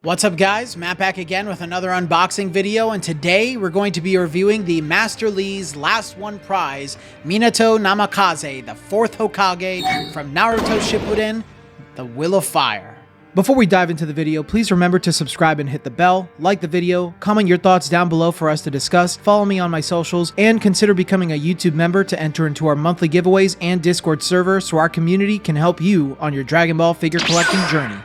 What's up guys, Matt back again with another unboxing video, and today we're going to be reviewing the Masterlise Last One Prize, Minato Namikaze, the 4th Hokage from Naruto Shippuden, the Will of Fire. Before we dive into the video, please remember to subscribe and hit the bell, like the video, comment your thoughts down below for us to discuss, follow me on my socials, and consider becoming a YouTube member to enter into our monthly giveaways and Discord server so our community can help you on your Dragon Ball figure collecting journey.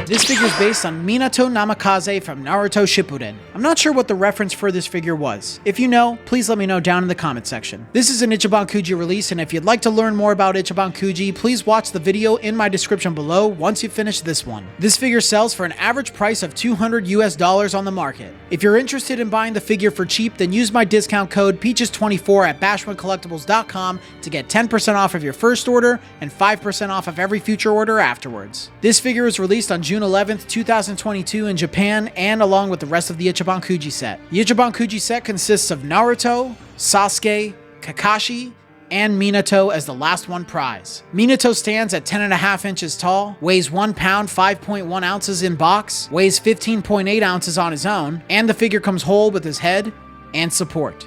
This figure is based on Minato Namikaze from Naruto Shippuden. I'm not sure what the reference for this figure was. If you know, please let me know down in the comment section. This is an Ichiban Kuji release, and if you'd like to learn more about Ichiban Kuji, please watch the video in my description below once you finish this one. This figure sells for an average price of $200 US on the market. If you're interested in buying the figure for cheap, then use my discount code PEACHES24 at bashmancollectibles.com to get 10% off of your first order and 5% off of every future order afterwards. This figure was released on June 11th, 2022 in Japan, and along with the rest of the Ichiban Kuji set. The Ichiban Kuji set consists of Naruto, Sasuke, Kakashi, and Minato as the last one prize. Minato stands at 10.5 inches tall, weighs 1 pound 5.1 ounces in box, weighs 15.8 ounces on his own, and the figure comes whole with his head and support.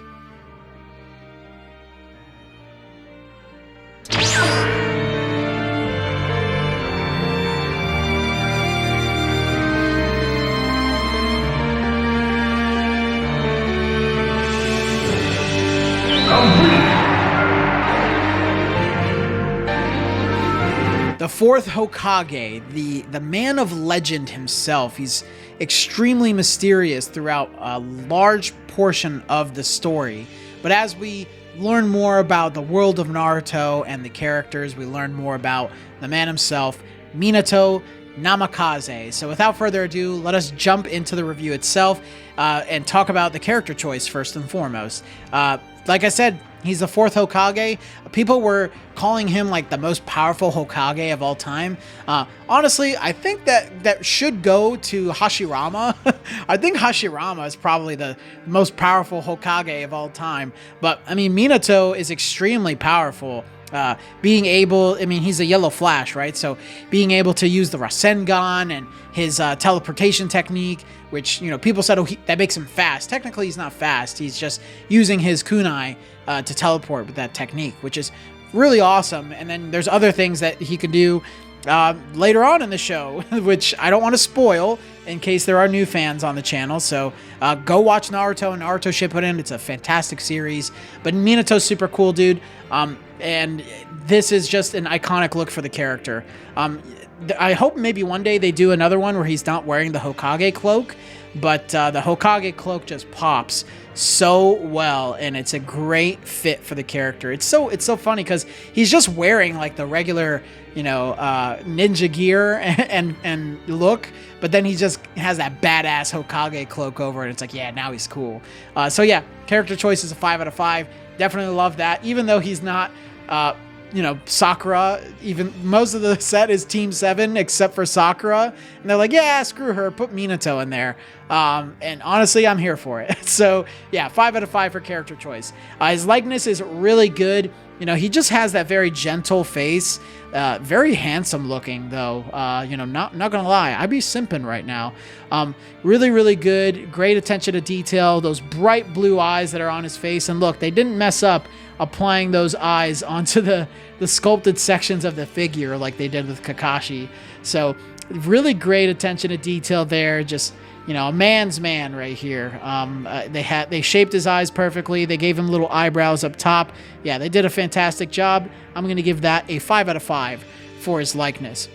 The 4th Hokage, the man of legend himself. He's extremely mysterious throughout a large portion of the story. But as we learn more about the world of Naruto and the characters, we learn more about the man himself, Minato Namikaze. So without further ado, let us jump into the review itself and talk about the character choice first and foremost. Like I said, he's the 4th Hokage. People were calling him like the most powerful Hokage of all time. Honestly, I think that should go to Hashirama. I think Hashirama is probably the most powerful Hokage of all time. But I mean, Minato is extremely powerful. Being able, I mean, he's a yellow flash, right? So being able to use the Rasengan and his teleportation technique, which, you know, people said, oh, that makes him fast. Technically, he's not fast. He's just using his kunai to teleport with that technique, which is really awesome. And then there's other things that he can do later on in the show, which I don't want to spoil in case there are new fans on the channel. So go watch Naruto and Naruto Shippuden. It's a fantastic series. But Minato's super cool, dude. And this is just an iconic look for the character. I hope maybe one day they do another one where he's not wearing the Hokage cloak, but the Hokage cloak just pops so well, and it's a great fit for the character. It's so funny because he's just wearing like the regular, you know, ninja gear and look, but then he just has that badass Hokage cloak over it. It's like, yeah, now he's cool. So yeah, character choice is a 5 out of 5. Definitely love that, even though he's not you know, Sakura. Even most of the set is Team 7 except for Sakura, and they're like, yeah, screw her, put Minato in there. And honestly, I'm here for it. So yeah, 5 out of 5 for character choice. His likeness is really good. You know, he just has that very gentle face, very handsome looking though. You know, not gonna lie, I'd be simping right now. Really good, great attention to detail, those bright blue eyes that are on his face. And look, they didn't mess up applying those eyes onto the sculpted sections of the figure like they did with Kakashi. So really great attention to detail there. Just, you know, a man's man right here. They shaped his eyes perfectly. They gave him little eyebrows up top. Yeah, they did a fantastic job. I'm going to give that a 5 out of 5 for his likeness.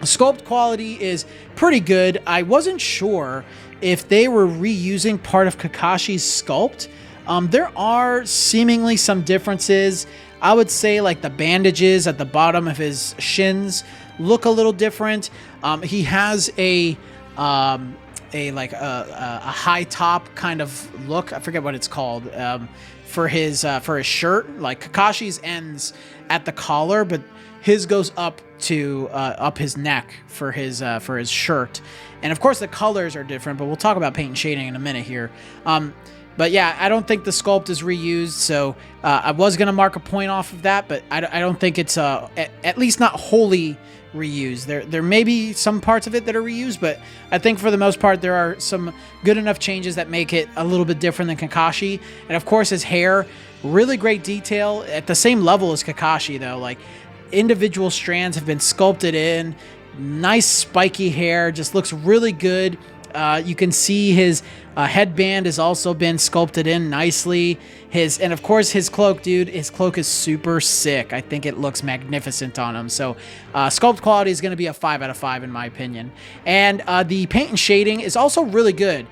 The sculpt quality is pretty good. I wasn't sure if they were reusing part of Kakashi's sculpt. There are seemingly some differences. I would say like the bandages at the bottom of his shins look a little different. He has a high top kind of look. I forget what it's called. For his shirt. Like Kakashi's ends at the collar, but his goes up to up his neck for his shirt. And of course the colors are different, but we'll talk about paint and shading in a minute here. But yeah, I don't think the sculpt is reused, so I was going to mark a point off of that, but I don't think it's at least not wholly reused. There may be some parts of it that are reused, but I think for the most part there are some good enough changes that make it a little bit different than Kakashi. And of course his hair, really great detail at the same level as Kakashi though. Like, individual strands have been sculpted in, nice spiky hair, just looks really good. You can see his headband has also been sculpted in nicely. And of course his cloak, dude, his cloak is super sick. I think it looks magnificent on him. So sculpt quality is going to be a 5 out of 5 in my opinion. And the paint and shading is also really good.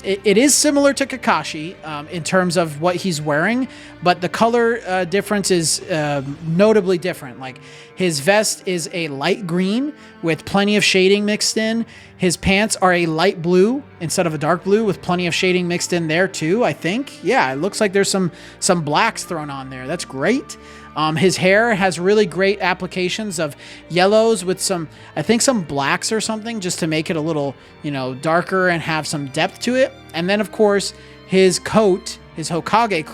It is similar to Kakashi in terms of what he's wearing, but the color difference is notably different. Like, his vest is a light green with plenty of shading mixed in. His pants are a light blue instead of a dark blue with plenty of shading mixed in there too, I think. Yeah, it looks like there's some blacks thrown on there. That's great. His hair has really great applications of yellows with some blacks or something, just to make it a little, darker and have some depth to it. And then of course his coat, his Hokage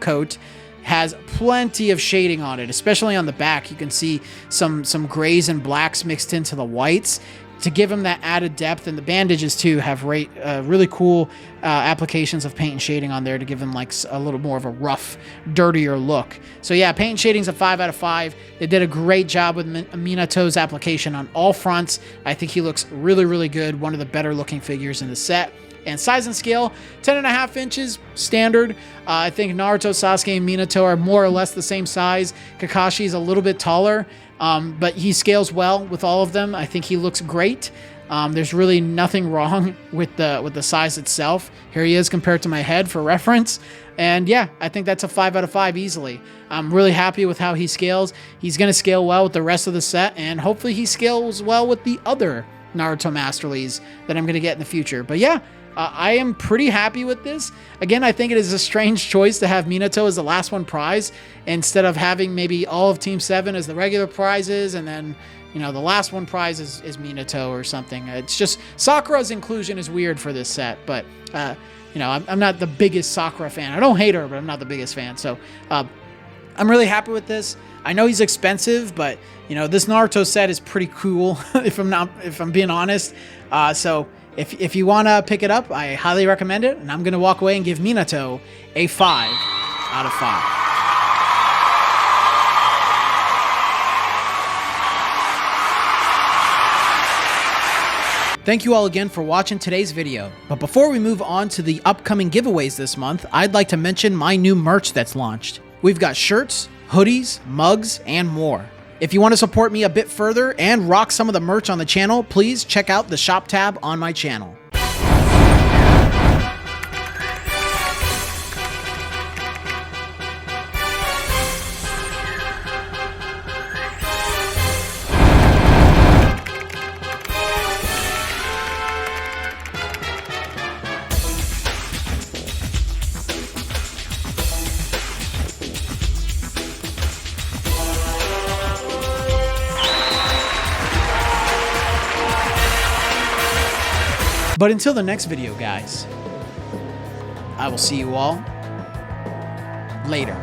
coat, has plenty of shading on it, especially on the back. You can see some grays and blacks mixed into the whites to give him that added depth. And the bandages too have really cool applications of paint and shading on there to give him like a little more of a rough, dirtier look. So yeah, paint and shading's a 5 out of 5. They did a great job with Minato's application on all fronts. I think he looks really, really good. One of the better looking figures in the set. And size and scale, 10.5 inches, standard. I think Naruto, Sasuke, and Minato are more or less the same size. Kakashi is a little bit taller, but he scales well with all of them. I think he looks great. There's really nothing wrong with the size itself. Here he is compared to my head for reference. And yeah, I think that's a 5 out of 5 easily. I'm really happy with how he scales. He's going to scale well with the rest of the set, and hopefully he scales well with the other Naruto Masterlise that I'm going to get in the future. But yeah, I am pretty happy with this. Again, I think it is a strange choice to have Minato as the last one prize instead of having maybe all of Team 7 as the regular prizes, and then, the last one prize is Minato or something. It's just Sakura's inclusion is weird for this set, but, I'm not the biggest Sakura fan. I don't hate her, but I'm not the biggest fan. So I'm really happy with this. I know he's expensive, but, this Naruto set is pretty cool if I'm being honest. So if you want to pick it up, I highly recommend it, and I'm going to walk away and give Minato a 5 out of 5. Thank you all again for watching today's video. But before we move on to the upcoming giveaways this month, I'd like to mention my new merch that's launched. We've got shirts, hoodies, mugs, and more. If you want to support me a bit further and rock some of the merch on the channel, please check out the shop tab on my channel. But until the next video, guys, I will see you all later.